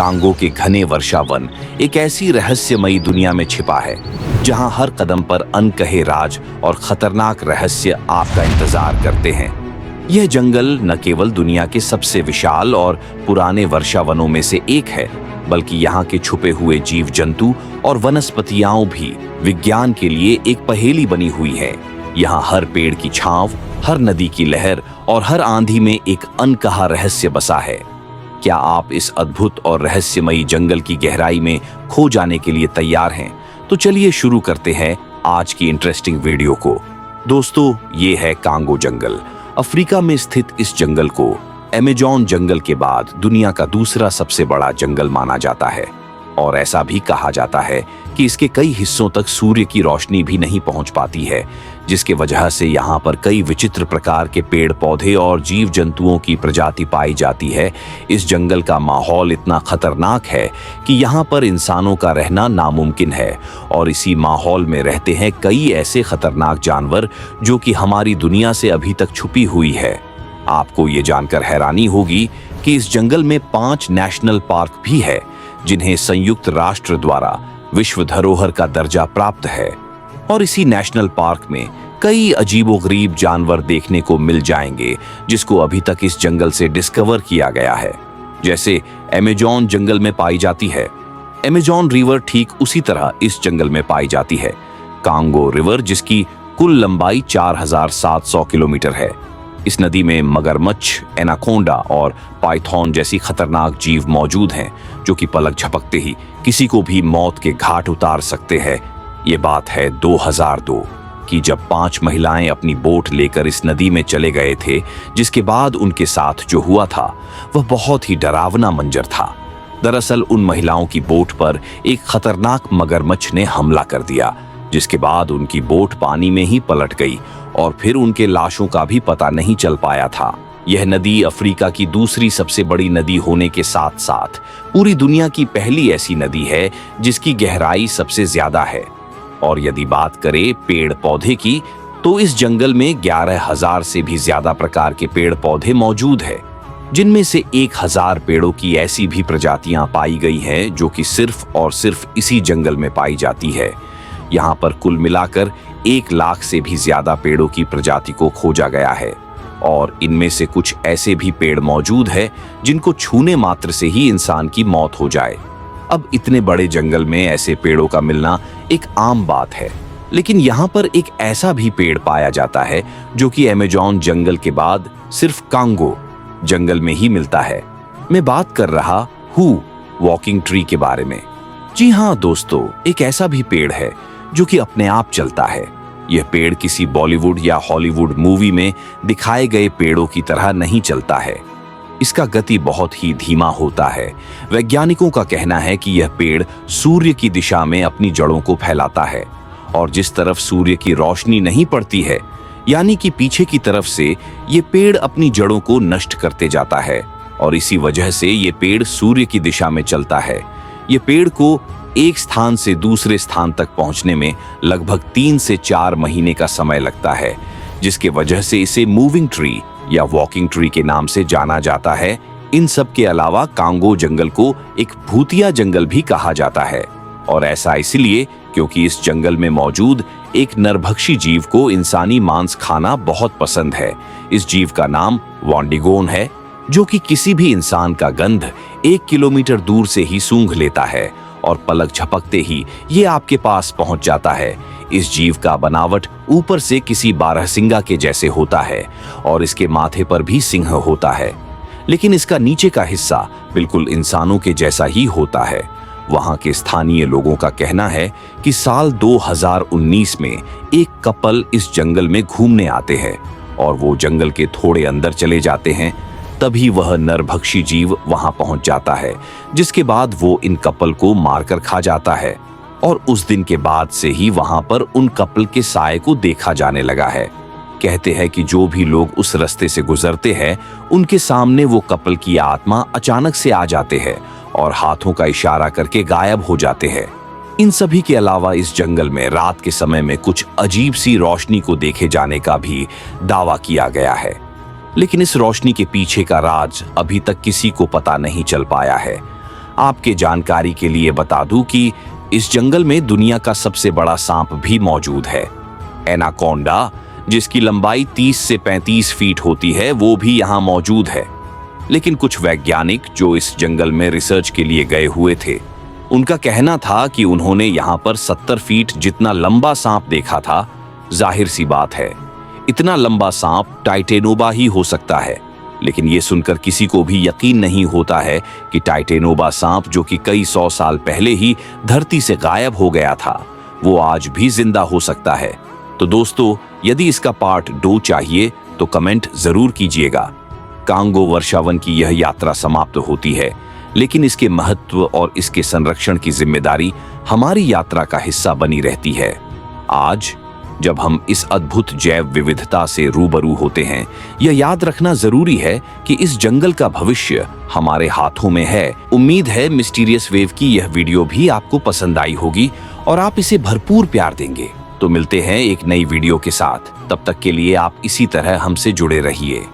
Congo के घने वर्षा one एक ऐसी रहस्यमयी दुनिया में छिपा है जहां हर कदम पर अनकहे राज और खतरनाक रहस्य आपका इंतजार करते हैं। यह जंगल न केवल दुनिया के सबसे विशाल और पुराने वर्षा वनों में से एक है, बल्कि यहाँ के छुपे हुए जीव जंतु और वनस्पतियां भी विज्ञान के लिए एक पहेली बनी हुई है। यहाँ हर पेड़ की छांव, हर नदी की लहर और हर आंधी में एक अनकहा रहस्य बसा है। क्या आप इस अद्भुत और रहस्यमयी जंगल की गहराई में खो जाने के लिए तैयार हैं? तो चलिए शुरू करते हैं आज की इंटरेस्टिंग वीडियो को। दोस्तों, ये है कांगो जंगल। अफ्रीका में स्थित इस जंगल को अमेज़न जंगल के बाद दुनिया का दूसरा सबसे बड़ा जंगल माना जाता है और ऐसा भी कहा जाता है कि इसके कई हिस्सों तक सूर्य की रोशनी भी नहीं पहुंच पाती है, जिसके वजह से यहाँ पर कई विचित्र प्रकार के पेड़ पौधे और जीव जंतुओं की प्रजाति पाई जाती है। इस जंगल का माहौल इतना खतरनाक है कि यहाँ पर इंसानों का रहना नामुमकिन है और इसी माहौल में रहते हैं कई ऐसे खतरनाक जानवर जो कि हमारी दुनिया से अभी तक छुपी हुई है। आपको ये जानकर हैरानी होगी कि इस जंगल में 5 नेशनल पार्क भी है जिन्हें संयुक्त राष्ट्र द्वारा विश्व धरोहर का दर्जा प्राप्त है। और इसी नेशनल पार्क में कई अजीबोगरीब जानवर देखने को मिल जाएंगे जिसको अभी तक इस जंगल से डिस्कवर किया गया है। जैसे अमेज़न जंगल में पाई जाती है अमेज़न रिवर, ठीक उसी तरह इस जंगल में पाई जाती है कांगो रिवर, जिसकी कुल लंबाई 4700 किलोमीटर है। इस नदी में मगरमच्छ, एनाकोंडा और पाइथन जैसी खतरनाक जीव मौजूद हैं जो कि पलक झपकते ही किसी को भी मौत के घाट उतार सकते हैं। ये बात है 2002 की, जब 5 महिलाएं अपनी बोट लेकर इस नदी में चले गए थे, जिसके बाद उनके साथ जो हुआ था वह बहुत ही डरावना मंजर था। दरअसल उन महिलाओं की बोट पर एक खतरनाक मगरमच्छ ने हमला कर दिया, जिसके बाद उनकी बोट पानी में ही पलट गई और फिर उनके लाशों का भी पता नहीं चल पाया था। यह नदी अफ्रीका की दूसरी सबसे बड़ी नदी होने के साथ साथ पूरी दुनिया की पहली ऐसी नदी है जिसकी गहराई सबसे ज्यादा है। और यदि बात करें पेड़ पौधे की, तो इस जंगल में 11,000 से भी ज्यादा प्रकार के पेड़ पौधे मौजूद है, जिनमें से 1,000 पेड़ों की ऐसी भी प्रजातियां पाई गई हैं जो कि सिर्फ और सिर्फ इसी जंगल में पाई जाती है। यहाँ पर कुल मिलाकर 1 लाख से भी ज्यादा पेड़ों की प्रजाति को खोजा गया है और इनमें से कुछ ऐसे भी पेड़ मौजूद है जिनको छूने मात्र से ही इंसान की मौत हो जाए। अब इतने बड़े जंगल में ऐसे पेड़ों का मिलना एक आम बात है, लेकिन यहाँ पर एक ऐसा भी पेड़ पाया जाता है जो कि अमेज़न जंगल के बाद सिर्फ कांगो जंगल में ही मिलता है। मैं बात कर रहा हूँ वॉकिंग ट्री के बारे में। जी हाँ दोस्तों, एक ऐसा भी पेड़ है जो कि अपने आप चलता है। यह पेड़ किसी बॉलीवुड या हॉलीवुड मूवी में दिखाए गए पेड़ों की तरह नहीं चलता है। इसका गति बहुत ही धीमा होता है। वैज्ञानिकों का कहना है कि यह पेड़ सूर्य की दिशा में अपनी जड़ों को फैलाता है और जिस तरफ सूर्य की रोशनी नहीं पड़ती है, यानी कि पीछे की तरफ से, ये पेड़ अपनी जड़ों को नष्ट करते जाता है और इसी वजह से ये पेड़ सूर्य की दिशा में चलता है। ये पेड़ को एक स्थान से दूसरे स्थान तक पहुंचने में लगभग 3 से 4 महीने का समय लगता है, जिसके वजह से इसे मूविंग ट्री या वॉकिंग ट्री के नाम से जाना जाता है। इन सब के अलावा कांगो जंगल को एक भूतिया जंगल भी कहा जाता है और ऐसा इसलिए क्योंकि इस जंगल में मौजूद एक नरभक्षी जीव को इंसानी मांस खाना बहुत पसंद है। इस जीव का नाम वांडिगोन है, जो कि किसी भी इंसान का गंध 1 किलोमीटर दूर से ही सूंघ लेता है और पलक झपकते ही ये आपके पास पहुंच जाता है। इस जीव का बनावट ऊपर से किसी बारहसिंगा के जैसे होता है और इसके माथे पर भी सिंह होता है, लेकिन इसका नीचे का हिस्सा बिल्कुल इंसानों के जैसा ही होता है। वहां के स्थानीय लोगों का कहना है कि साल 2019 में एक कपल इस जंगल में घूमने आते हैं और वो जंगल के थोड़े अंदर चले जाते हैं, तभी वह नरभक्षी जीव वहां पहुंच जाता है, जिसके बाद वो इन कपल को मारकर खा जाता है और उस दिन के बाद से ही वहां पर उन कपल के साए को देखा जाने लगा है। कहते हैं कि जो भी लोग उस रास्ते से गुजरते हैं, उनके सामने वो कपल की आत्मा अचानक से आ जाते हैं और हाथों का इशारा करके गायब हो जाते हैं। इन सभी के अलावा इस जंगल में रात के समय में कुछ अजीब सी रोशनी को देखे जाने का भी दावा किया गया है, लेकिन इस रोशनी के पीछे का राज अभी तक किसी को पता नहीं चल पाया है। आपके जानकारी के लिए बता दूं कि इस जंगल में दुनिया का सबसे बड़ा सांप भी मौजूद है। एनाकोंडा, जिसकी लंबाई 30 से 35 फीट होती है, वो भी यहाँ मौजूद है। लेकिन कुछ वैज्ञानिक जो इस जंगल में रिसर्च के लिए गए हुए थे, उनका कहना था कि उन्होंने यहाँ पर 70 फीट जितना लंबा सांप देखा था। जाहिर सी बात है, इतना लंबा सांप टाइटेनोबा ही हो सकता है। लेकिन ये सुनकर किसी को भी यकीन नहीं होता है कि टाइटेनोबा सांप, जो कि कई 100 साल पहले ही धरती से गायब हो गया था, वो आज भी जिंदा हो सकता है। तो दोस्तों, यदि इसका पार्ट 2 चाहिए तो कमेंट जरूर कीजिएगा। कांगो वर्षावन की यह यात्रा समाप्त होती है, लेकिन इसके महत्व और इसके संरक्षण की जिम्मेदारी हमारी यात्रा का हिस्सा बनी रहती है। आज जब हम इस अद्भुत जैव विविधता से रूबरू होते हैं, यह याद रखना जरूरी है कि इस जंगल का भविष्य हमारे हाथों में है। उम्मीद है मिस्टीरियस वेव की यह वीडियो भी आपको पसंद आई होगी और आप इसे भरपूर प्यार देंगे। तो मिलते हैं एक नई वीडियो के साथ। तब तक के लिए आप इसी तरह हमसे जुड़े रहिए।